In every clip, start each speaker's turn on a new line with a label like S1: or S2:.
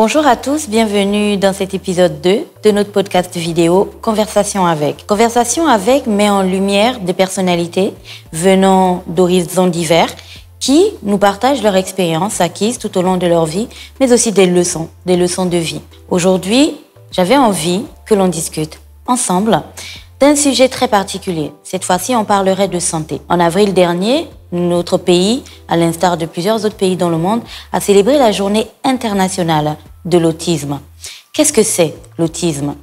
S1: Bonjour à tous, bienvenue dans cet épisode 2 de notre podcast vidéo Conversation avec. Conversation avec met en lumière des personnalités venant d'horizons divers qui nous partagent leur expérience acquise tout au long de leur vie, mais aussi des leçons de vie. Aujourd'hui, j'avais envie que l'on discute ensemble d'un sujet très particulier. Cette fois-ci, on parlerait de santé. En avril dernier, notre pays, à l'instar de plusieurs autres pays dans le monde, a célébré la journée internationale de l'autisme. Qu'est-ce que c'est l'autisme?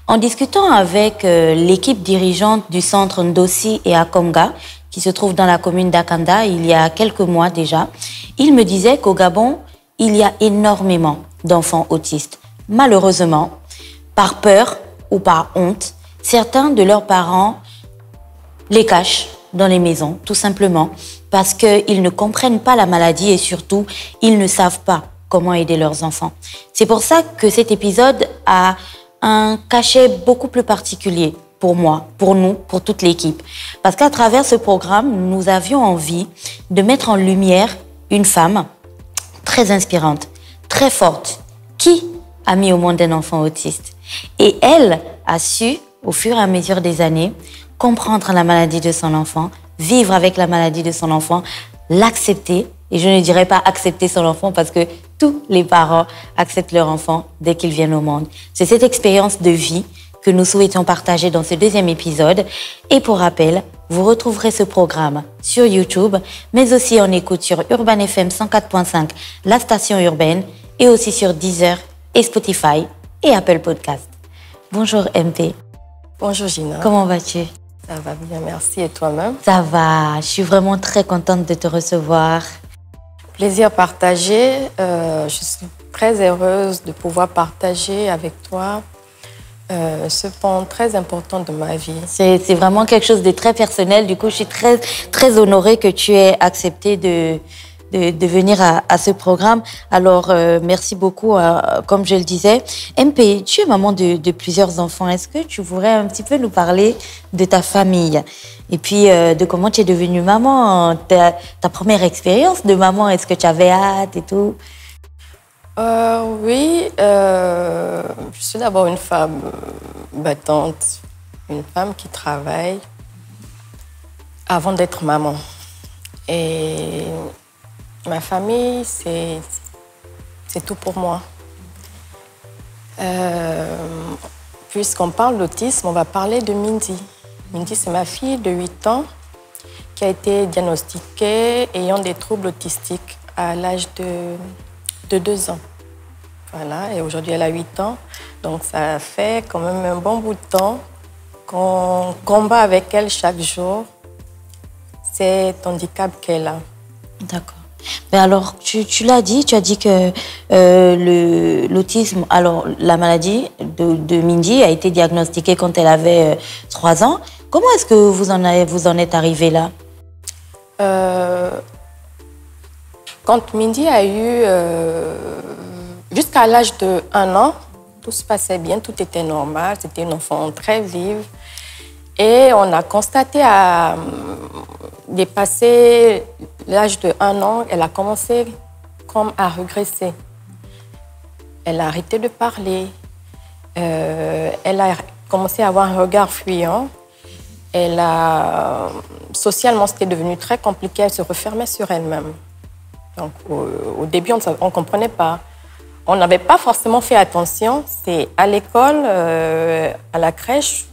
S1: En discutant avec l'équipe dirigeante du centre Ndossi et Akonga, qui se trouve dans la commune d'Akanda, il y a quelques mois déjà, il me disait qu'au Gabon, il y a énormément d'enfants autistes. Malheureusement, par peur ou par honte, certains de leurs parents les cachent dans les maisons, tout simplement, parce qu'ils ne comprennent pas la maladie et surtout, ils ne savent pas comment aider leurs enfants. C'est pour ça que cet épisode a un cachet beaucoup plus particulier pour moi, pour nous, pour toute l'équipe. Parce qu'à travers ce programme, nous avions envie de mettre en lumière une femme très inspirante, très forte, qui a mis au monde un enfant autiste. Et elle a su, au fur et à mesure des années, comprendre la maladie de son enfant, vivre avec la maladie de son enfant, l'accepter. Et je ne dirais pas accepter son enfant parce que tous les parents acceptent leur enfant dès qu'ils viennent au monde. C'est cette expérience de vie que nous souhaitons partager dans ce deuxième épisode. Et pour rappel, vous retrouverez ce programme sur YouTube, mais aussi en écoute sur Urban FM 104.5, la station urbaine, et aussi sur Deezer et Spotify et Apple Podcast. Bonjour MP.
S2: Bonjour Gina.
S1: Comment vas-tu?
S2: Ça va bien, merci. Et toi-même?
S1: Ça va, je suis vraiment très contente de te recevoir.
S2: Plaisir partagé. Je suis très heureuse de pouvoir partager avec toi ce point très important de ma vie.
S1: C'est vraiment quelque chose de très personnel. Du coup, je suis très honorée que tu aies accepté de venir à ce programme. Alors, merci beaucoup. Comme je le disais, MP, tu es maman de plusieurs enfants. Est-ce que tu pourrais un petit peu nous parler de ta famille et puis de comment tu es devenue maman, ta première expérience de maman? Est-ce que tu avais hâte et tout?
S2: Oui, je suis d'abord une femme battante, une femme qui travaille avant d'être maman. Et ma famille, c'est tout pour moi. Puisqu'on parle d'autisme, on va parler de Mindy. Mindy, c'est ma fille de 8 ans qui a été diagnostiquée ayant des troubles autistiques à l'âge de 2 ans. Voilà, et aujourd'hui, elle a 8 ans. Donc, ça fait quand même un bon bout de temps qu'on combat avec elle chaque jour cet handicap qu'elle a.
S1: D'accord. Mais alors, tu l'as dit, tu as dit que l'autisme, alors la maladie de Mindy a été diagnostiquée quand elle avait 3 ans. Comment est-ce que vous en êtes arrivé là?
S2: Quand Mindy a eu, jusqu'à l'âge de 1 an, tout se passait bien, tout était normal, c'était une enfant très vive. Et on a constaté à dépasser l'âge de 1 an, elle a commencé comme à régresser. Elle a arrêté de parler. Elle a commencé à avoir un regard fuyant. Socialement, c'était devenu très compliqué. Elle se refermait sur elle-même. Donc, au début, on ne comprenait pas. On n'avait pas forcément fait attention. C'est à l'école, à la crèche,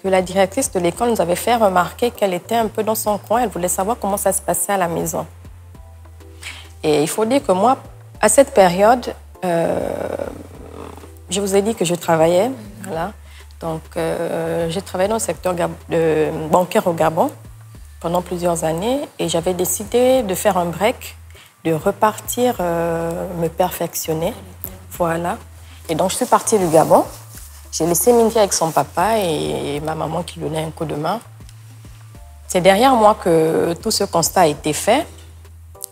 S2: que la directrice de l'école nous avait fait remarquer qu'elle était un peu dans son coin. Elle voulait savoir comment ça se passait à la maison. Et il faut dire que moi, à cette période, je vous ai dit que je travaillais. Voilà. Donc, j'ai travaillé dans le secteur bancaire au Gabon pendant plusieurs années et j'avais décidé de faire un break, de repartir me perfectionner. Voilà. Et donc, je suis partie du Gabon. J'ai laissé Mindy avec son papa et ma maman qui lui donnait un coup de main. C'est derrière moi que tout ce constat a été fait.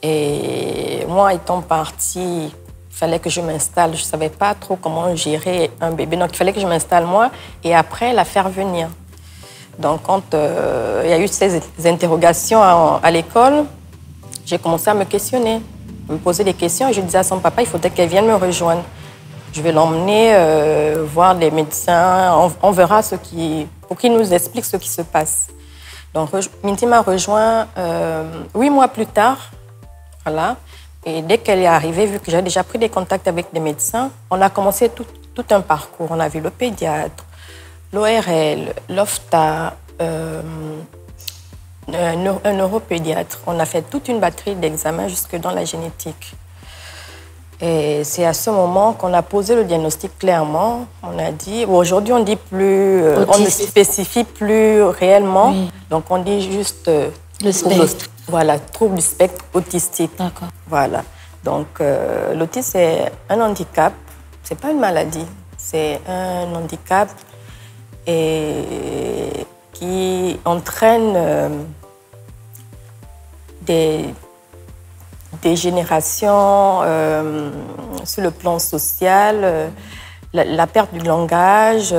S2: Et moi, étant partie, il fallait que je m'installe. Je ne savais pas trop comment gérer un bébé. Donc, il fallait que je m'installe moi et après la faire venir. Donc, quand il y a eu ces interrogations à l'école, j'ai commencé à me questionner, me poser des questions. Et je disais à son papa, il faudrait qu'elle vienne me rejoindre. Je vais l'emmener voir les médecins. On verra pour qu'ils nous expliquent ce qui se passe. Donc, Mindy m'a rejoint 8 mois plus tard. Voilà. Et dès qu'elle est arrivée, vu que j'avais déjà pris des contacts avec des médecins, on a commencé tout un parcours. On a vu le pédiatre, l'ORL, l'OFTA, un neuropédiatre. On a fait toute une batterie d'examens jusque dans la génétique. Et c'est à ce moment qu'on a posé le diagnostic clairement. On a dit, aujourd'hui on dit plus, on ne spécifie plus réellement. Oui. Donc on dit juste
S1: le spectre.
S2: Voilà, trouble du spectre autistique.
S1: D'accord.
S2: Voilà. Donc l'autisme c'est un handicap. C'est pas une maladie, c'est un handicap et qui entraîne des générations sur le plan social, la perte du langage.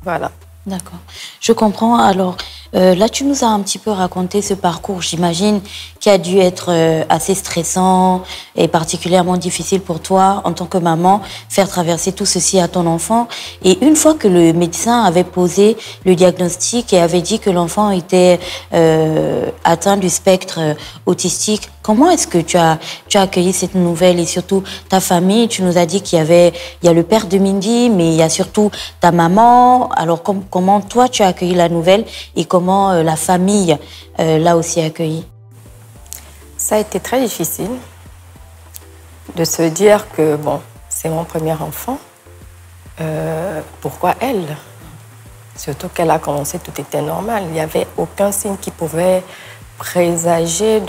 S2: Voilà.
S1: D'accord. Je comprends. Alors, là, tu nous as un petit peu raconté ce parcours, j'imagine, qui a dû être assez stressant et particulièrement difficile pour toi, en tant que maman, faire traverser tout ceci à ton enfant. Et une fois que le médecin avait posé le diagnostic et avait dit que l'enfant était atteint du spectre autistique, comment est-ce que tu as accueilli cette nouvelle et surtout ta famille? Tu nous as dit qu'il y a le père de Mindy, mais il y a surtout ta maman. Alors, comment toi, tu as accueilli la nouvelle et comment la famille l'a aussi accueillie?
S2: Ça a été très difficile de se dire que, bon, c'est mon premier enfant. Pourquoi elle? Surtout qu'elle a commencé, tout était normal. Il n'y avait aucun signe qui pouvait présager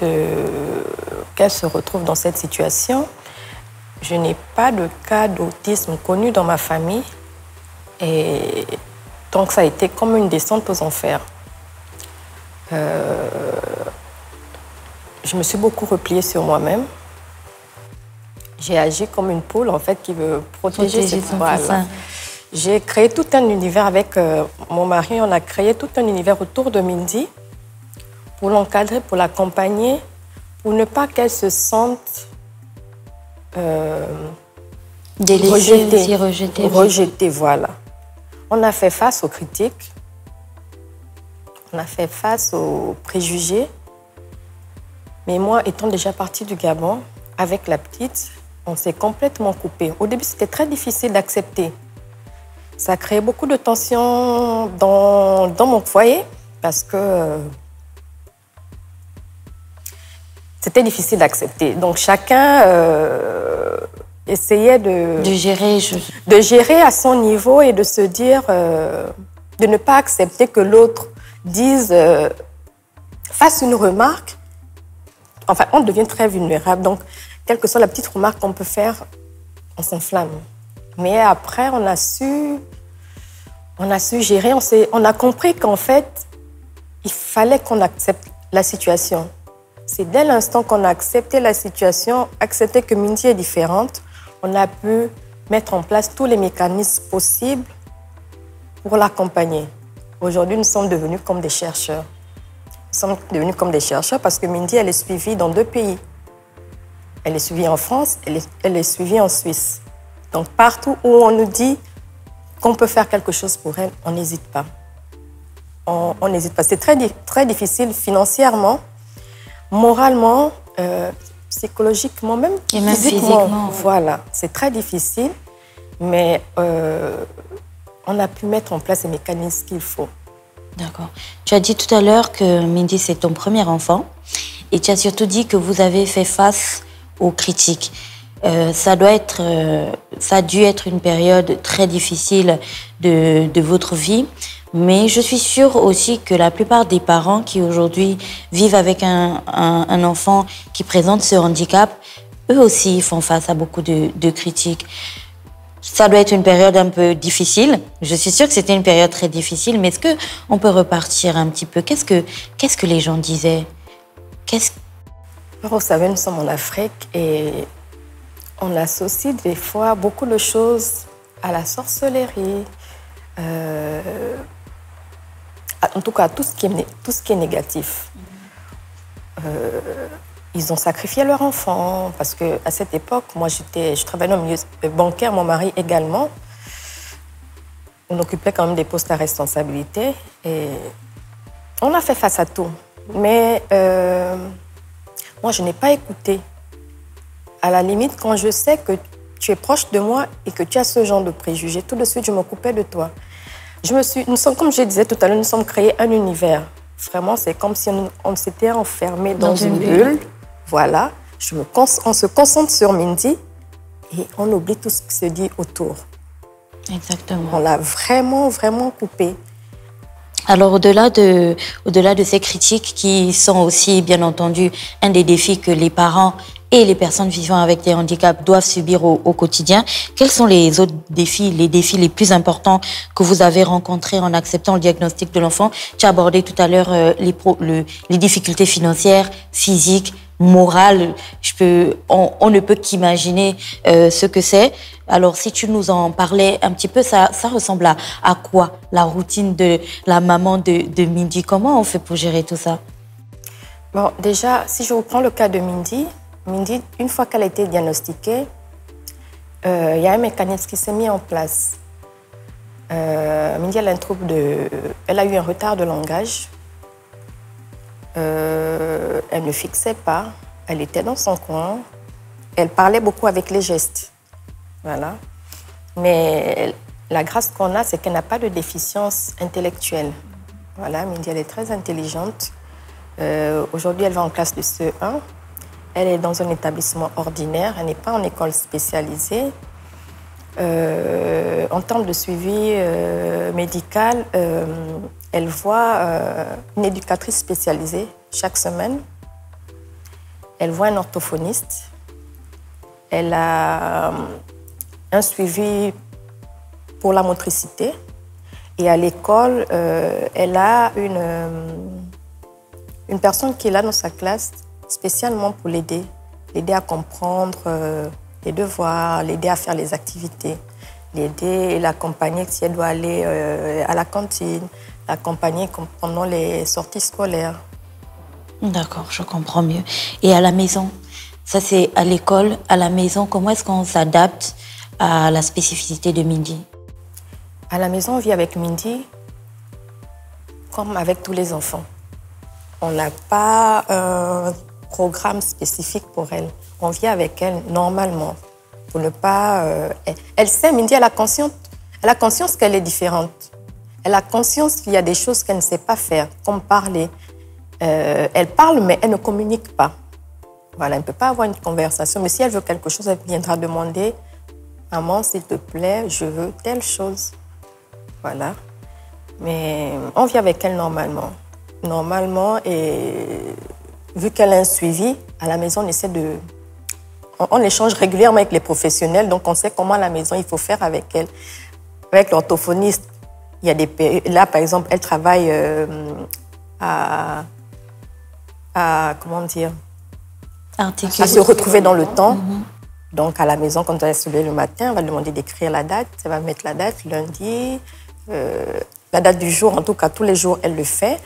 S2: qu'elle se retrouve dans cette situation. Je n'ai pas de cas d'autisme connu dans ma famille. Et donc, ça a été comme une descente aux enfers. Je me suis beaucoup repliée sur moi-même. J'ai agi comme une poule, en fait, qui veut protéger ses poils. J'ai créé tout un univers avec mon mari. On a créé tout un univers autour de Mindy pour l'encadrer, pour l'accompagner, pour ne pas qu'elle se sente
S1: rejetée.
S2: Rejetée, voilà. On a fait face aux critiques, on a fait face aux préjugés. Mais moi, étant déjà partie du Gabon, avec la petite, on s'est complètement coupé. Au début, c'était très difficile d'accepter. Ça a créé beaucoup de tensions dans mon foyer parce que c'était difficile d'accepter. Donc, chacun essayait de gérer à son niveau et de se dire, de ne pas accepter que l'autre dise, fasse une remarque. Enfin, on devient très vulnérable. Donc, quelle que soit la petite remarque qu'on peut faire, on s'enflamme. Mais après, on a su gérer. On a compris qu'en fait, il fallait qu'on accepte la situation. C'est dès l'instant qu'on a accepté la situation, accepté que Mindy est différente, on a pu mettre en place tous les mécanismes possibles pour l'accompagner. Aujourd'hui, nous sommes devenus comme des chercheurs. Nous sommes devenus comme des chercheurs parce que Mindy, elle est suivie dans 2 pays. Elle est suivie en France, elle est suivie en Suisse. Donc, partout où on nous dit qu'on peut faire quelque chose pour elle, on n'hésite pas. On n'hésite pas. C'est très, très difficile financièrement, moralement, psychologiquement, même physiquement. Voilà, c'est très difficile, mais on a pu mettre en place les mécanismes qu'il faut.
S1: D'accord. Tu as dit tout à l'heure que Mindy, c'est ton premier enfant. Et tu as surtout dit que vous avez fait face aux critiques. Ça a dû être une période très difficile de votre vie. Mais je suis sûre aussi que la plupart des parents qui aujourd'hui vivent avec un enfant qui présente ce handicap, eux aussi font face à beaucoup de critiques. Ça doit être une période un peu difficile. Je suis sûre que c'était une période très difficile, mais est-ce qu'on peut repartir un petit peu? Qu'est-ce que les gens disaient?
S2: Vous savez, nous sommes en Afrique et on associe des fois beaucoup de choses à la sorcellerie, en tout cas tout ce qui est négatif. Ils ont sacrifié leur enfant parce qu'à cette époque, moi, je travaillais dans le milieu bancaire, mon mari également. On occupait quand même des postes à responsabilité et on a fait face à tout. Mais moi, je n'ai pas écouté. À la limite, quand je sais que tu es proche de moi et que tu as ce genre de préjugés, tout de suite, je me coupais de toi. Nous sommes, comme je disais tout à l'heure, nous sommes créés un univers. Vraiment, c'est comme si on s'était enfermés dans une bulle. Voilà. On se concentre sur Mindy et on oublie tout ce qui se dit autour.
S1: Exactement.
S2: On l'a vraiment, vraiment coupé.
S1: Alors, au-delà de ces critiques qui sont aussi, bien entendu, un des défis que les parents et les personnes vivant avec des handicaps doivent subir au quotidien, quels sont les autres défis, les défis les plus importants que vous avez rencontrés en acceptant le diagnostic de l'enfant? Tu as abordé tout à l'heure les difficultés financières, physiques, morales. On ne peut qu'imaginer ce que c'est. Alors, si tu nous en parlais un petit peu, ça ressemble à quoi, la routine de la maman de Mindy? Comment on fait pour gérer tout ça?
S2: Bon, déjà, si je reprends le cas de Mindy, une fois qu'elle a été diagnostiquée, il y a un mécanisme qui s'est mis en place. Mindy, elle a eu un retard de langage. Elle ne fixait pas, elle était dans son coin. Elle parlait beaucoup avec les gestes. Voilà. Mais la grâce qu'on a, c'est qu'elle n'a pas de déficience intellectuelle. Voilà, Mindy, elle est très intelligente. Aujourd'hui, elle va en classe de CE1. Elle est dans un établissement ordinaire, elle n'est pas en école spécialisée. En termes de suivi médical, elle voit une éducatrice spécialisée chaque semaine. Elle voit un orthophoniste. Elle a un suivi pour la motricité. Et à l'école, elle a une personne qui est là dans sa classe spécialement pour l'aider à comprendre les devoirs, l'aider à faire les activités, l'aider et l'accompagner si elle doit aller à la cantine, l'accompagner pendant les sorties scolaires.
S1: D'accord, je comprends mieux. Et à la maison, ça c'est à l'école, à la maison, comment est-ce qu'on s'adapte à la spécificité de Mindy?
S2: À la maison, on vit avec Mindy comme avec tous les enfants. On n'a pas un programme spécifique pour elle. On vit avec elle normalement. Pour ne pas... Elle sait, Mindy, elle a conscience qu'elle est différente. Elle a conscience qu'il y a des choses qu'elle ne sait pas faire, comme parler. Elle parle, mais elle ne communique pas. Voilà, elle ne peut pas avoir une conversation. Mais si elle veut quelque chose, elle viendra demander « Maman, s'il te plaît, je veux telle chose. » Voilà. Mais on vit avec elle normalement. Normalement, et vu qu'elle a un suivi, à la maison, on échange régulièrement avec les professionnels, donc on sait comment à la maison il faut faire avec elle. Avec l'orthophoniste, il y a là, par exemple, elle travaille à comment dire, à se retrouver dans le temps. Donc à la maison, quand elle se lève le matin, on va lui demander d'écrire la date. Elle va mettre la date lundi, la date du jour, en tout cas tous les jours, elle le fait.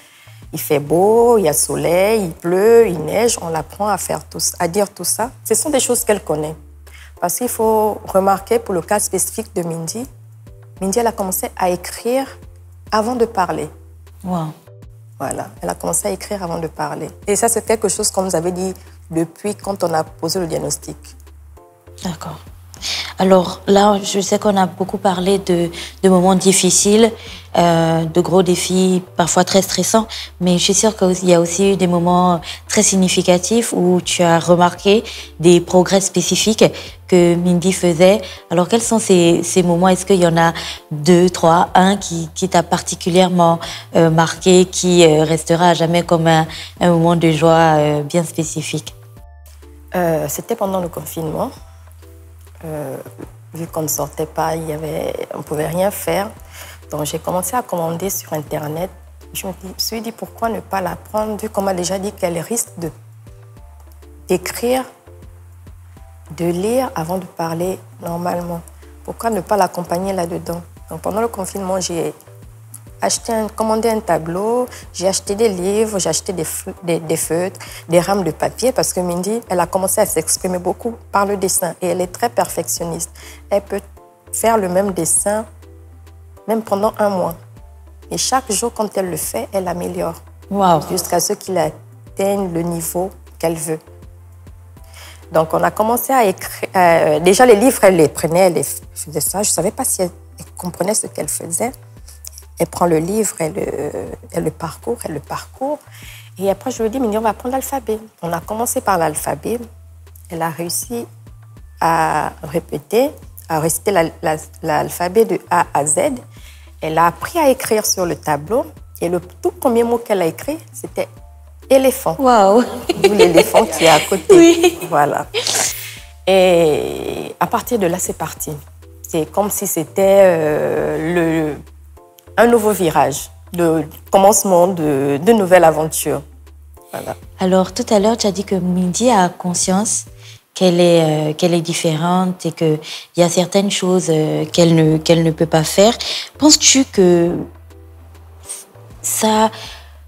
S2: Il fait beau, il y a soleil, il pleut, il neige. On l'apprend à dire tout ça. Ce sont des choses qu'elle connaît. Parce qu'il faut remarquer, pour le cas spécifique de Mindy, elle a commencé à écrire avant de parler.
S1: Wow.
S2: Voilà, elle a commencé à écrire avant de parler. Et ça, c'est quelque chose qu'on nous avait dit depuis quand on a posé le diagnostic.
S1: D'accord. Alors là, je sais qu'on a beaucoup parlé de moments difficiles, de gros défis, parfois très stressants, mais je suis sûre qu'il y a aussi eu des moments très significatifs où tu as remarqué des progrès spécifiques que Mindy faisait. Alors quels sont ces moments? Est-ce qu'il y en a 2, 3, un qui t'a particulièrement marqué, qui restera à jamais comme un moment de joie bien spécifique?
S2: C'était pendant le confinement. Vu qu'on ne sortait pas, on ne pouvait rien faire. Donc j'ai commencé à commander sur Internet. Je me suis dit pourquoi ne pas l'apprendre, vu qu'on m'a déjà dit qu'elle risque d'écrire, de lire avant de parler normalement. Pourquoi ne pas l'accompagner là-dedans? Donc pendant le confinement, j'ai commandé un tableau, j'ai acheté des livres, j'ai acheté des feutres, des rames de papier parce que Mindy, elle a commencé à s'exprimer beaucoup par le dessin et elle est très perfectionniste. Elle peut faire le même dessin même pendant 1 mois. Et chaque jour, quand elle le fait, elle améliore.
S1: Wow.
S2: Jusqu'à ce qu'il atteigne le niveau qu'elle veut. Donc, on a commencé à écrire. Déjà, les livres, elle les prenait, elle faisait ça. Je ne savais pas si elle comprenait ce qu'elle faisait. Elle prend le livre, elle le parcourt. Et après, je lui dis, Mindy, on va apprendre l'alphabet. On a commencé par l'alphabet. Elle a réussi à répéter, à réciter l'alphabet de A à Z. Elle a appris à écrire sur le tableau. Et le tout premier mot qu'elle a écrit, c'était éléphant.
S1: Waouh!
S2: D'où l'éléphant qui est à côté.
S1: Oui.
S2: Voilà. Et à partir de là, c'est parti. C'est comme si c'était un nouveau virage, de commencement de nouvelles aventures. Voilà.
S1: Alors, tout à l'heure, tu as dit que Mindy a conscience qu'elle est différente et qu'il y a certaines choses qu'elle ne peut pas faire. Penses-tu que ça,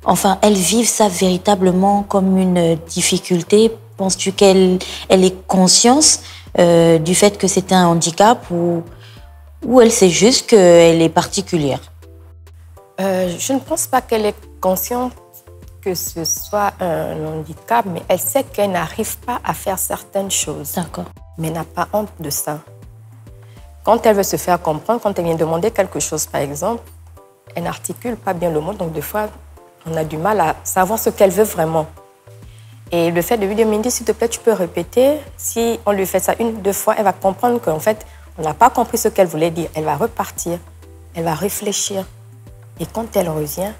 S1: enfin, elles vivent ça véritablement comme une difficulté? Penses-tu qu'elle est consciente du fait que c'est un handicap ou elle sait juste qu'elle est particulière?
S2: Je ne pense pas qu'elle est consciente que ce soit un handicap, mais elle sait qu'elle n'arrive pas à faire certaines choses.
S1: D'accord.
S2: Mais elle n'a pas honte de ça. Quand elle veut se faire comprendre, quand elle vient demander quelque chose, par exemple, elle n'articule pas bien le mot, donc des fois, on a du mal à savoir ce qu'elle veut vraiment. Et le fait de lui dire, Mindy, s'il te plaît, tu peux répéter. Si on lui fait ça 1 ou 2 fois, elle va comprendre qu'en fait, on n'a pas compris ce qu'elle voulait dire. Elle va repartir, elle va réfléchir. Et quand elle revient,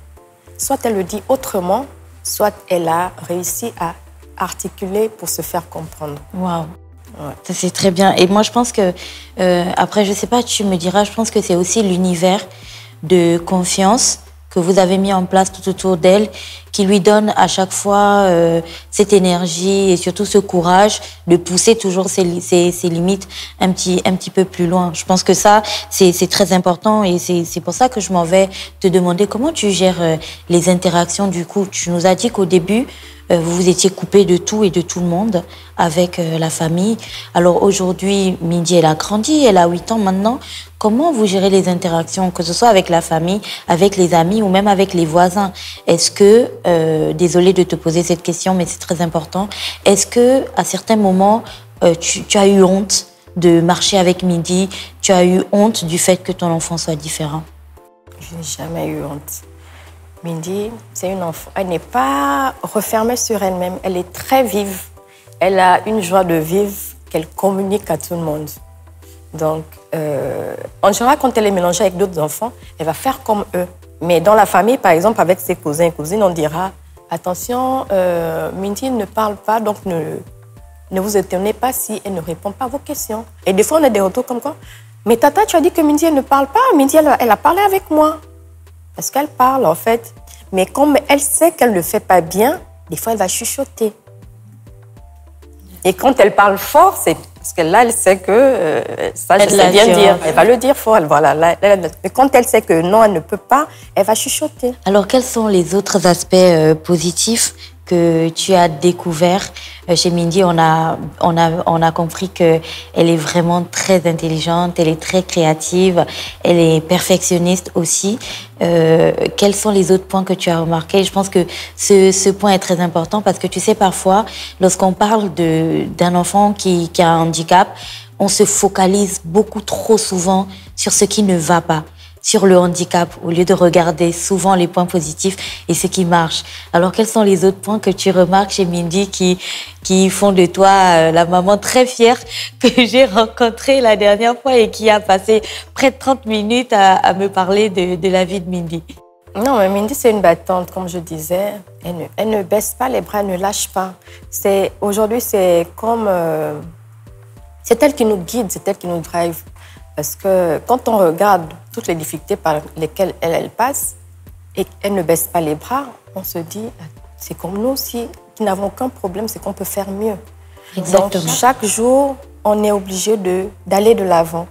S2: soit elle le dit autrement, soit elle a réussi à articuler pour se faire comprendre.
S1: Waouh.
S2: Ouais.
S1: Ça, c'est très bien. Et moi, je pense que, après, je ne sais pas, tu me diras, je pense que c'est aussi l'univers de confiance que vous avez mis en place tout autour d'elle, qui lui donne à chaque fois cette énergie et surtout ce courage de pousser toujours ses limites un petit peu plus loin. Je pense que ça, c'est très important et c'est pour ça que je m'en vais te demander comment tu gères les interactions du coup. Tu nous as dit qu'au début, vous vous étiez coupé de tout et de tout le monde avec la famille. Alors aujourd'hui, Mindy, elle a grandi, elle a 8 ans maintenant. Comment vous gérez les interactions, que ce soit avec la famille, avec les amis ou même avec les voisins? Est-ce que, désolée de te poser cette question, mais c'est très important, est-ce que à certains moments, tu as eu honte de marcher avec Mindy? Tu as eu honte du fait que ton enfant soit différent?
S2: Je n'ai jamais eu honte. Mindy, c'est une enfant. Elle n'est pas refermée sur elle-même. Elle est très vive. Elle a une joie de vivre qu'elle communique à tout le monde. Donc, en général, quand elle est mélangée avec d'autres enfants, elle va faire comme eux. Mais dans la famille, par exemple, avec ses cousins et cousines, on dira « Attention, Mindy ne parle pas, donc ne vous étonnez pas si elle ne répond pas à vos questions. » Et des fois, on a des retours comme quoi « Mais Tata, tu as dit que Mindy, elle ne parle pas. Mindy, elle a parlé avec moi. » Parce qu'elle parle, en fait. Mais comme elle sait qu'elle ne le fait pas bien, des fois, elle va chuchoter. Et quand elle parle fort, c'est parce que là, elle sait que ça, je sais bien dire. Elle va le dire fort. Voilà. Mais quand elle sait que non, elle ne peut pas, elle va chuchoter.
S1: Alors, quels sont les autres aspects positifs que tu as découvert chez Mindy? On a compris que elle est vraiment très intelligente, elle est très créative, elle est perfectionniste aussi. Quels sont les autres points que tu as remarqués? Je pense que ce point est très important parce que tu sais, parfois, lorsqu'on parle d'un enfant qui a un handicap, on se focalise beaucoup trop souvent sur ce qui ne va pas, sur le handicap, au lieu de regarder souvent les points positifs et ce qui marche. Alors, quels sont les autres points que tu remarques chez Mindy qui font de toi la maman très fière que j'ai rencontrée la dernière fois et qui a passé près de 30 minutes à me parler de la vie de Mindy?
S2: Non, mais Mindy, c'est une battante, comme je disais. Elle ne baisse pas les bras, elle ne lâche pas. Aujourd'hui, c'est comme... c'est elle qui nous guide, c'est elle qui nous drive. Parce que quand on regarde toutes les difficultés par lesquelles elle passe et qu'elle ne baisse pas les bras, on se dit, c'est comme nous aussi, qui n'avons aucun problème, c'est qu'on peut faire mieux.
S1: Exactement.
S2: Donc, chaque jour, on est obligé d'aller de l'avant.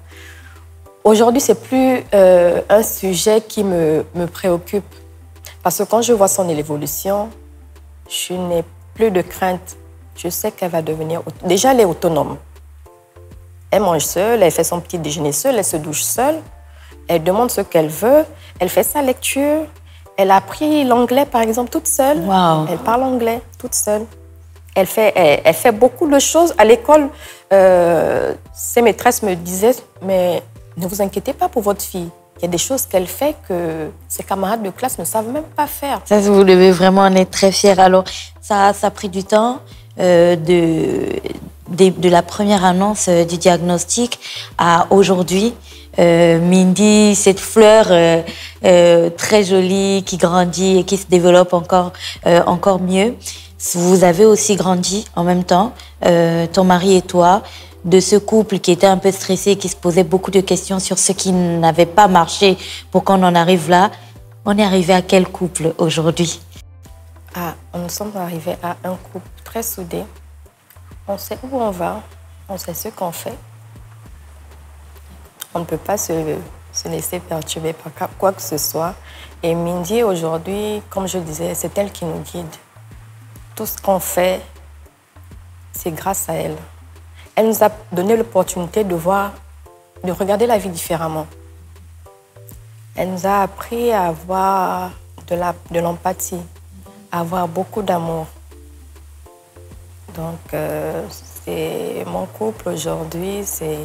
S2: Aujourd'hui, c'est plus un sujet qui me préoccupe. Parce que quand je vois son évolution, je n'ai plus de crainte. Je sais qu'elle va devenir... Déjà, elle est autonome. Elle mange seule, elle fait son petit déjeuner seule, elle se douche seule. Elle demande ce qu'elle veut, elle fait sa lecture. Elle a appris l'anglais, par exemple, toute seule.
S1: Wow.
S2: Elle parle anglais toute seule. Elle fait beaucoup de choses. À l'école, ses maîtresses me disaient, mais ne vous inquiétez pas pour votre fille. Il y a des choses qu'elle fait que ses camarades de classe ne savent même pas faire.
S1: Ça, vous devez vraiment en être très fiers. Alors, ça a pris du temps de la première annonce du diagnostic à aujourd'hui. Mindy, cette fleur très jolie qui grandit et qui se développe encore mieux. Vous avez aussi grandi en même temps, ton mari et toi, de ce couple qui était un peu stressé, qui se posait beaucoup de questions sur ce qui n'avait pas marché pour qu'on en arrive là. On est arrivé à quel couple aujourd'hui?
S2: Nous sommes arrivés à un couple très soudé. On sait où on va, on sait ce qu'on fait. On ne peut pas se laisser perturber par quoi que ce soit. Et Mindy, aujourd'hui, comme je disais, c'est elle qui nous guide. Tout ce qu'on fait, c'est grâce à elle. Elle nous a donné l'opportunité de regarder la vie différemment. Elle nous a appris à avoir de l'empathie, à avoir beaucoup d'amour. Donc, c'est mon couple aujourd'hui, c'est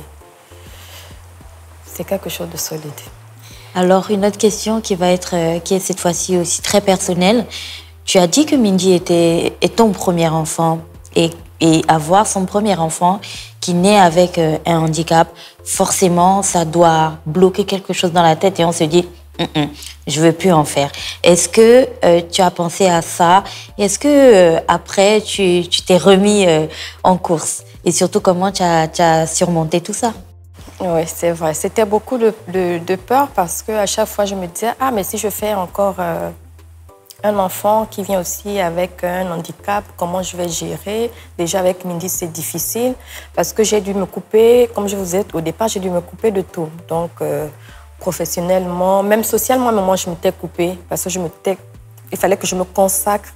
S2: quelque chose de solide.
S1: Alors, une autre question qui est cette fois-ci aussi très personnelle. Tu as dit que Mindy est ton premier enfant et avoir son premier enfant qui naît avec un handicap, forcément, ça doit bloquer quelque chose dans la tête et on se dit je veux plus en faire. Est-ce que tu as pensé à ça? Est-ce que après, tu t'es remis en course? Et surtout, comment tu as surmonté tout ça?
S2: Oui, c'est vrai. C'était beaucoup de peur parce qu'à chaque fois, je me disais, mais si je fais encore un enfant qui vient aussi avec un handicap, comment je vais gérer? Déjà, avec Mindy, c'est difficile parce que j'ai dû me couper, comme je vous ai dit au départ, j'ai dû me couper de tout. Donc, professionnellement, même socialement, moi, je m'étais coupée parce que il fallait que je me consacre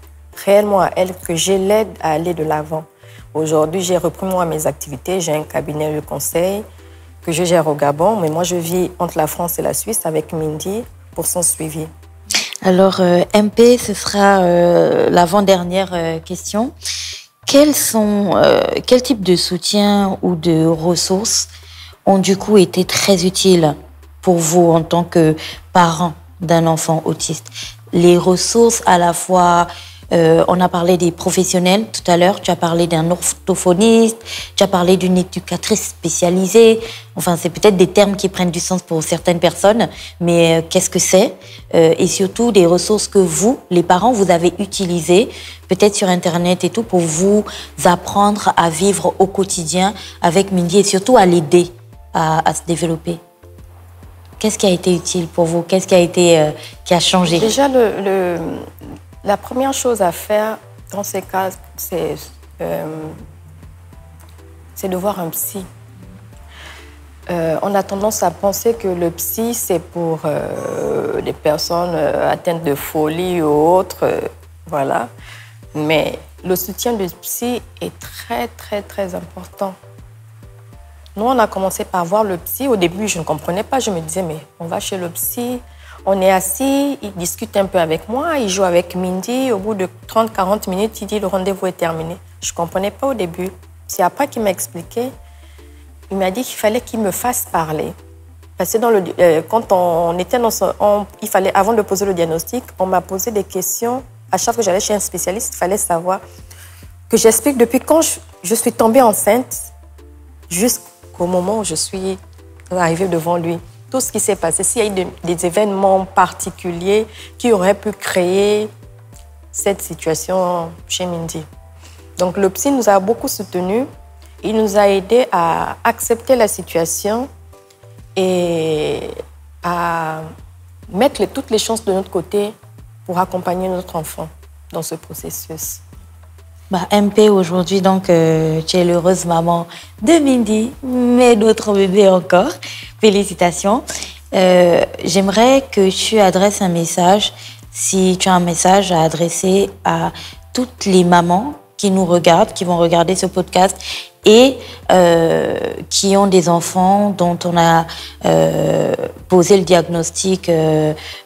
S2: réellement à elle, que je l'aide à aller de l'avant. Aujourd'hui, j'ai repris moi mes activités, j'ai un cabinet de conseil que je gère au Gabon, mais moi, je vis entre la France et la Suisse avec Mindy pour son suivi.
S1: Alors, MP, ce sera l'avant-dernière question. Quel type de soutien ou de ressources ont du coup été très utiles pour vous en tant que parent d'un enfant autiste? Les ressources à la fois, on a parlé des professionnels tout à l'heure, tu as parlé d'un orthophoniste, tu as parlé d'une éducatrice spécialisée. Enfin, c'est peut-être des termes qui prennent du sens pour certaines personnes, mais qu'est-ce que c'est? Et surtout, des ressources que vous, les parents, vous avez utilisées, peut-être sur Internet et tout, pour vous apprendre à vivre au quotidien avec Mindy et surtout à l'aider à se développer. Qu'est-ce qui a été utile pour vous? Qu'est-ce qui a changé?
S2: Déjà, la première chose à faire dans ces cas, c'est de voir un psy. On a tendance à penser que le psy, c'est pour les personnes atteintes de folie ou autres, voilà. Mais le soutien du psy est très, très, très important. Nous, on a commencé par voir le psy. Au début, je ne comprenais pas. Je me disais, mais on va chez le psy, on est assis, il discute un peu avec moi, il joue avec Mindy. Au bout de 30-40 minutes, il dit, le rendez-vous est terminé. Je ne comprenais pas au début. C'est après qu'il m'a expliqué. Il m'a dit qu'il fallait qu'il me fasse parler. Parce que quand on était il fallait, avant de poser le diagnostic, on m'a posé des questions. À chaque fois que j'allais chez un spécialiste, il fallait savoir que j'explique depuis quand je suis tombée enceinte jusqu'au moment où je suis arrivée devant lui. Tout ce qui s'est passé, s'il y a eu des événements particuliers qui auraient pu créer cette situation chez Mindy. Donc le psy nous a beaucoup soutenus. Il nous a aidés à accepter la situation et à mettre toutes les chances de notre côté pour accompagner notre enfant dans ce processus.
S1: MP, aujourd'hui, donc, tu es l'heureuse maman de Mindy, mais d'autres bébés encore. Félicitations. J'aimerais que tu adresses un message, si tu as un message à adresser à toutes les mamans qui nous regardent, qui vont regarder ce podcast et qui ont des enfants dont on a posé le diagnostic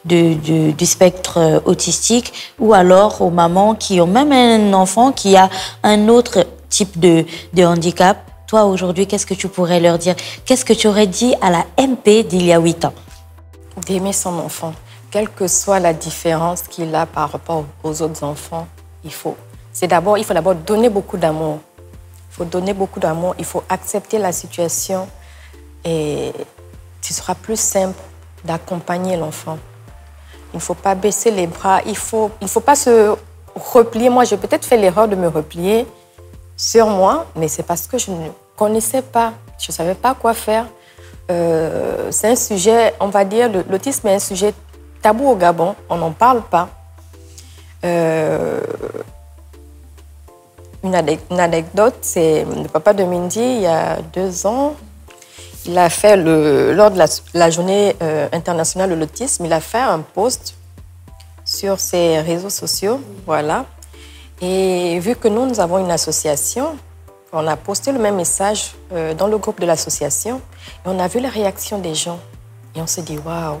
S1: du spectre autistique, ou alors aux mamans qui ont même un enfant qui a un autre type de handicap. Toi, aujourd'hui, qu'est-ce que tu pourrais leur dire? Qu'est-ce que tu aurais dit à la MP d'il y a 8 ans?
S2: D'aimer son enfant, quelle que soit la différence qu'il a par rapport aux autres enfants, il faut d'abord donner beaucoup d'amour. Il faut donner beaucoup d'amour, il faut accepter la situation et ce sera plus simple d'accompagner l'enfant. Il ne faut pas baisser les bras, il faut pas se replier. Moi, j'ai peut-être fait l'erreur de me replier sur moi, mais c'est parce que je ne connaissais pas, je ne savais pas quoi faire. C'est un sujet, on va dire, l'autisme est un sujet tabou au Gabon, on n'en parle pas. Une anecdote, c'est le papa de Mindy, il y a 2 ans, il a fait, lors de la journée internationale de l'autisme, il a fait un post sur ses réseaux sociaux, voilà. Et vu que nous avons une association, on a posté le même message dans le groupe de l'association et on a vu la réaction des gens. Et on s'est dit, waouh,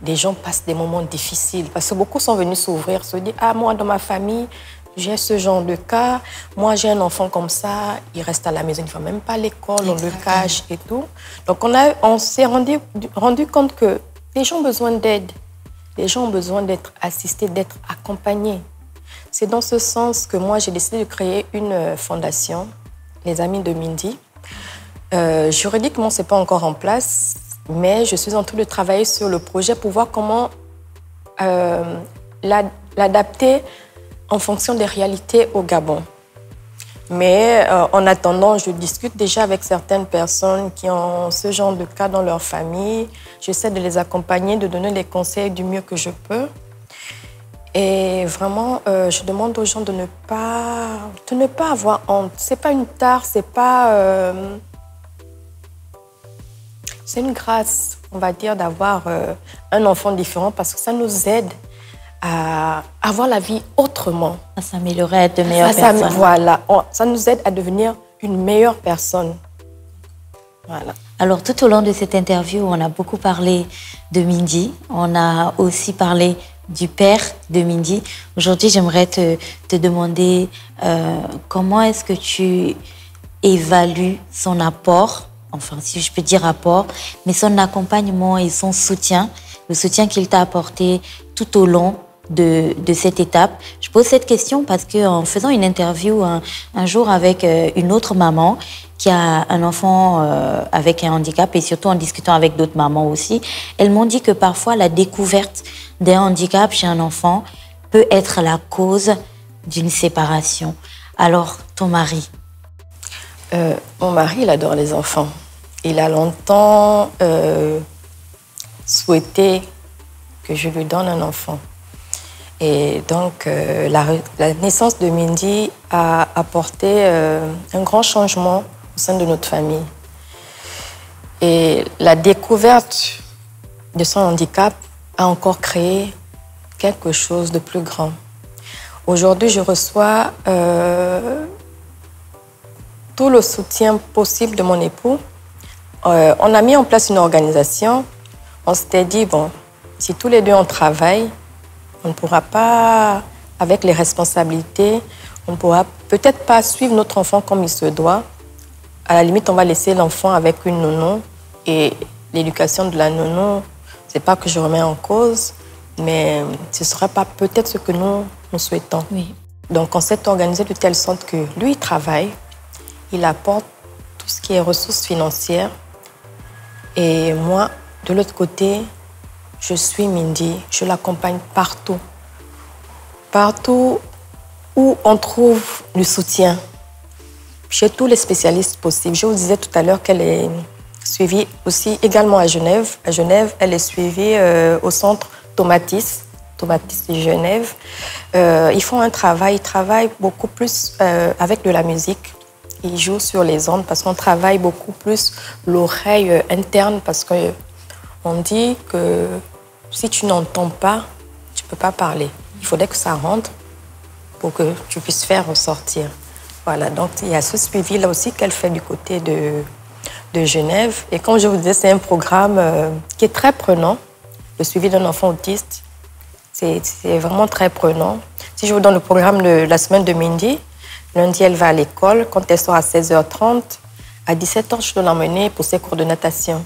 S2: des gens passent des moments difficiles parce que beaucoup sont venus s'ouvrir, se dire, ah, moi, dans ma famille, j'ai ce genre de cas, moi, j'ai un enfant comme ça, il reste à la maison, il ne va même pas à l'école, on le cache et tout. Donc, on s'est rendu compte que les gens ont besoin d'aide, les gens ont besoin d'être assistés, d'être accompagnés. C'est dans ce sens que moi, j'ai décidé de créer une fondation, les Amis de Mindy. Juridiquement, ce n'est pas encore en place, mais je suis en train de travailler sur le projet pour voir comment l'adapter en fonction des réalités au Gabon. Mais en attendant, je discute déjà avec certaines personnes qui ont ce genre de cas dans leur famille. J'essaie de les accompagner, de donner les conseils du mieux que je peux. Et vraiment, je demande aux gens de ne pas avoir honte. C'est pas une tare, c'est une grâce, on va dire, d'avoir un enfant différent parce que ça nous aide à avoir la vie autrement.
S1: À s'améliorer, à être de meilleures personnes.
S2: Voilà, ça nous aide à devenir une meilleure personne. Voilà.
S1: Alors, tout au long de cette interview, on a beaucoup parlé de Mindy. On a aussi parlé du père de Mindy. Aujourd'hui, j'aimerais te demander comment est-ce que tu évalues son apport, enfin, si je peux dire apport, mais son accompagnement et son soutien, le soutien qu'il t'a apporté tout au long de cette étape. Je pose cette question parce qu'en faisant une interview un jour avec une autre maman qui a un enfant avec un handicap et surtout en discutant avec d'autres mamans aussi, elles m'ont dit que parfois la découverte d'un handicap chez un enfant peut être la cause d'une séparation. Alors, ton mari?
S2: Mon mari, il adore les enfants. Il a longtemps souhaité que je lui donne un enfant. Et donc, la naissance de Mindy a apporté un grand changement au sein de notre famille. Et la découverte de son handicap a encore créé quelque chose de plus grand. Aujourd'hui, je reçois tout le soutien possible de mon époux. On a mis en place une organisation. On s'était dit, bon, si tous les deux on travaille, on ne pourra pas, avec les responsabilités, on ne pourra peut-être pas suivre notre enfant comme il se doit. À la limite, on va laisser l'enfant avec une nounou. Et l'éducation de la nounou, ce n'est pas que je remets en cause, mais ce ne sera pas peut-être ce que nous souhaitons.
S1: Oui.
S2: Donc, on s'est organisé de telle sorte que lui, il travaille, il apporte tout ce qui est ressources financières. Et moi, de l'autre côté, je suis Mindy, je l'accompagne partout. Partout où on trouve le soutien, chez tous les spécialistes possibles. Je vous disais tout à l'heure qu'elle est suivie aussi également à Genève. À Genève, elle est suivie au centre Tomatis de Genève. Ils font un travail, ils travaillent beaucoup plus avec de la musique. il joue sur les ondes parce qu'on travaille beaucoup plus l'oreille interne parce qu'on dit que si tu n'entends pas, tu ne peux pas parler. Il faudrait que ça rentre pour que tu puisses faire ressortir. Voilà, donc il y a ce suivi-là aussi qu'elle fait du côté de Genève. Et comme je vous disais, c'est un programme qui est très prenant. Le suivi d'un enfant autiste, c'est vraiment très prenant. Si je vous donne le programme de la semaine de Mindy, lundi, elle va à l'école. Quand elle sort à 16h30, à 17h, je dois l'emmener pour ses cours de natation.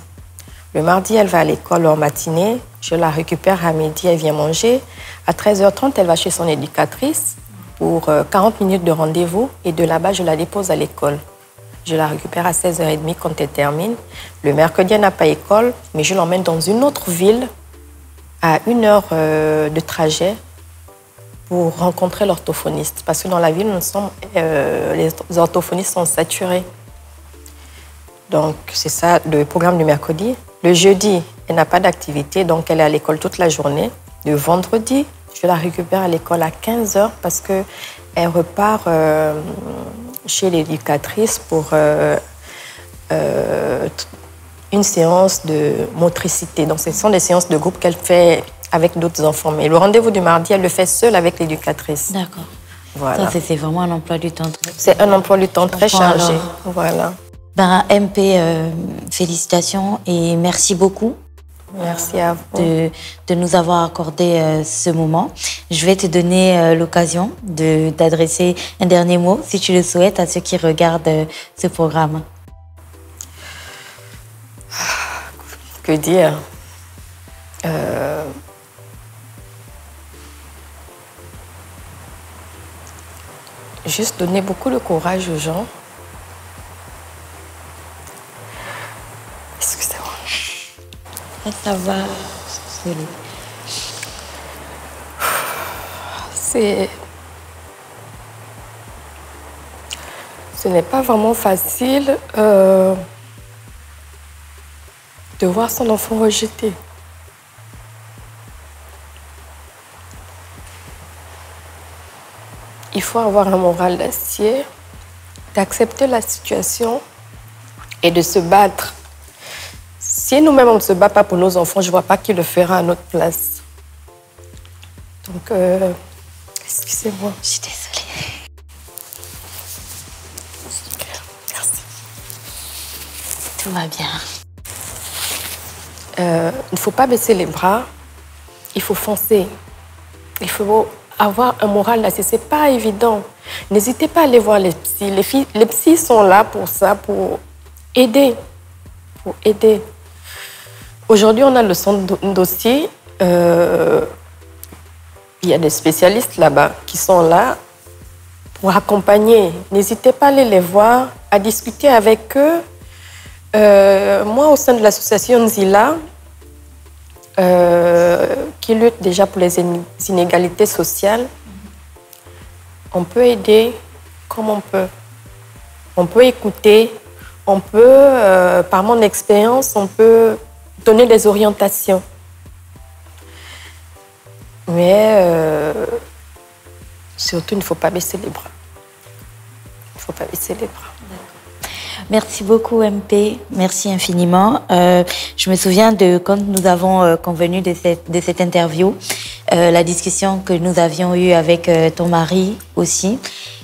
S2: Le mardi, elle va à l'école en matinée. Je la récupère à midi, elle vient manger. À 13h30, elle va chez son éducatrice pour 40 minutes de rendez-vous. Et de là-bas, je la dépose à l'école. Je la récupère à 16h30 quand elle termine. Le mercredi, elle n'a pas école, mais je l'emmène dans une autre ville à 1 heure de trajet pour rencontrer l'orthophoniste. Parce que dans la ville, les orthophonistes sont saturés. Donc, c'est ça le programme du mercredi. Le jeudi, elle n'a pas d'activité, donc elle est à l'école toute la journée. Le vendredi, je la récupère à l'école à 15h parce qu'elle repart chez l'éducatrice pour une séance de motricité. Donc, ce sont des séances de groupe qu'elle fait avec d'autres enfants. Mais le rendez-vous du mardi, elle le fait seule avec l'éducatrice.
S1: D'accord.
S2: Voilà.
S1: Ça, c'est vraiment un emploi du temps.
S2: C'est un emploi du temps très chargé. Voilà.
S1: Ben, MP, félicitations et merci beaucoup.
S2: Merci à vous.
S1: De nous avoir accordé ce moment. Je vais te donner l'occasion d'adresser un dernier mot, si tu le souhaites, à ceux qui regardent ce programme.
S2: Que dire? Juste donner beaucoup de courage aux gens. Excusez-moi.
S1: Ça va.
S2: Ce n'est pas vraiment facile de voir son enfant rejeté. Il faut avoir un moral d'acier, d'accepter la situation et de se battre. Si nous-mêmes, on ne se bat pas pour nos enfants, je ne vois pas qui le fera à notre place. Donc, excusez-moi.
S1: Je suis désolée.
S2: Merci.
S1: Tout va bien.
S2: Il ne faut pas baisser les bras, il faut foncer. Il faut avoir un moral d'acier, ce n'est pas évident. N'hésitez pas à aller voir les psys. Les psys sont là pour ça, pour aider. Aujourd'hui, on a le centre dossier. Il y a des spécialistes là-bas qui sont là pour accompagner. N'hésitez pas à aller les voir, à discuter avec eux. Moi, au sein de l'association Nzila, qui lutte déjà pour les inégalités sociales, on peut aider comme on peut. On peut écouter, on peut, par mon expérience, on peut donner des orientations. Mais surtout, il ne faut pas baisser les bras. Il ne faut pas baisser les bras.
S1: Merci beaucoup, MP. Merci infiniment. Je me souviens de quand nous avons convenu de cette interview, la discussion que nous avions eue avec ton mari aussi.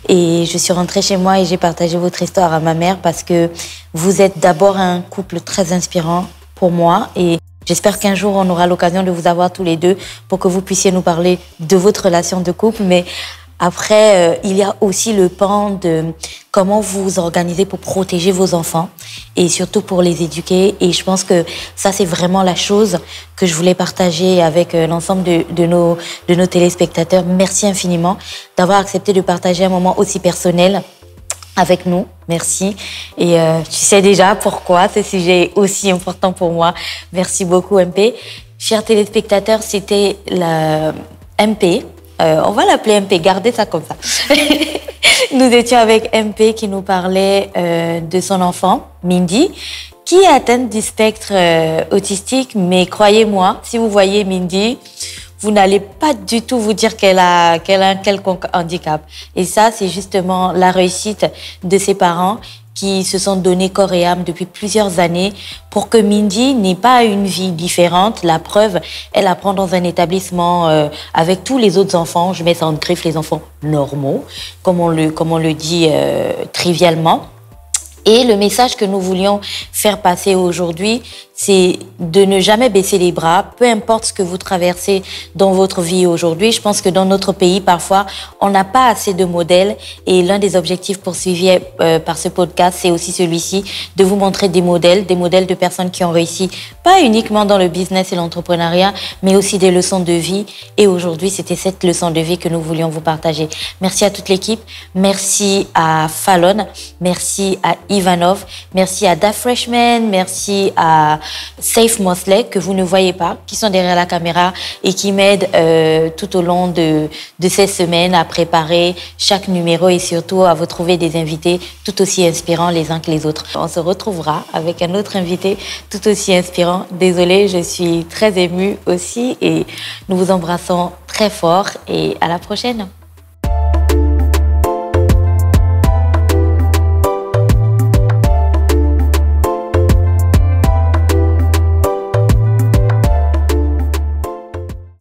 S1: Et je suis rentrée chez moi et j'ai partagé votre histoire à ma mère parce que vous êtes d'abord un couple très inspirant pour moi. Et j'espère qu'un jour, on aura l'occasion de vous avoir tous les deux pour que vous puissiez nous parler de votre relation de couple. Mais après, il y a aussi le pan de comment vous vous organisez pour protéger vos enfants et surtout pour les éduquer. Et je pense que ça, c'est vraiment la chose que je voulais partager avec l'ensemble de nos téléspectateurs. Merci infiniment d'avoir accepté de partager un moment aussi personnel avec nous. Merci. Et tu sais déjà pourquoi ce sujet est aussi important pour moi. Merci beaucoup, MP. Chers téléspectateurs, c'était la MP. On va l'appeler MP, gardez ça comme ça. Nous étions avec MP qui nous parlait de son enfant, Mindy, qui est atteinte du spectre autistique. Mais croyez-moi, si vous voyez Mindy, vous n'allez pas du tout vous dire qu'elle a un quelconque handicap. Et ça, c'est justement la réussite de ses parents qui se sont donné corps et âme depuis plusieurs années pour que Mindy n'ait pas une vie différente. La preuve, elle apprend dans un établissement avec tous les autres enfants. Je mets ça en griffe, les enfants normaux, comme on le dit trivialement. Et le message que nous voulions faire passer aujourd'hui, c'est de ne jamais baisser les bras, peu importe ce que vous traversez dans votre vie aujourd'hui. Je pense que dans notre pays, parfois, on n'a pas assez de modèles. Et l'un des objectifs poursuivis par ce podcast, c'est aussi celui-ci, de vous montrer des modèles de personnes qui ont réussi, pas uniquement dans le business et l'entrepreneuriat, mais aussi des leçons de vie. Et aujourd'hui, c'était cette leçon de vie que nous voulions vous partager. Merci à toute l'équipe. Merci à Fallon. Merci à Ivanov, merci à Da Freshman, merci à Safe Mosley, que vous ne voyez pas, qui sont derrière la caméra et qui m'aident tout au long de ces semaines à préparer chaque numéro et surtout à vous trouver des invités tout aussi inspirants les uns que les autres. On se retrouvera avec un autre invité tout aussi inspirant. Désolée, je suis très émue aussi et nous vous embrassons très fort et à la prochaine.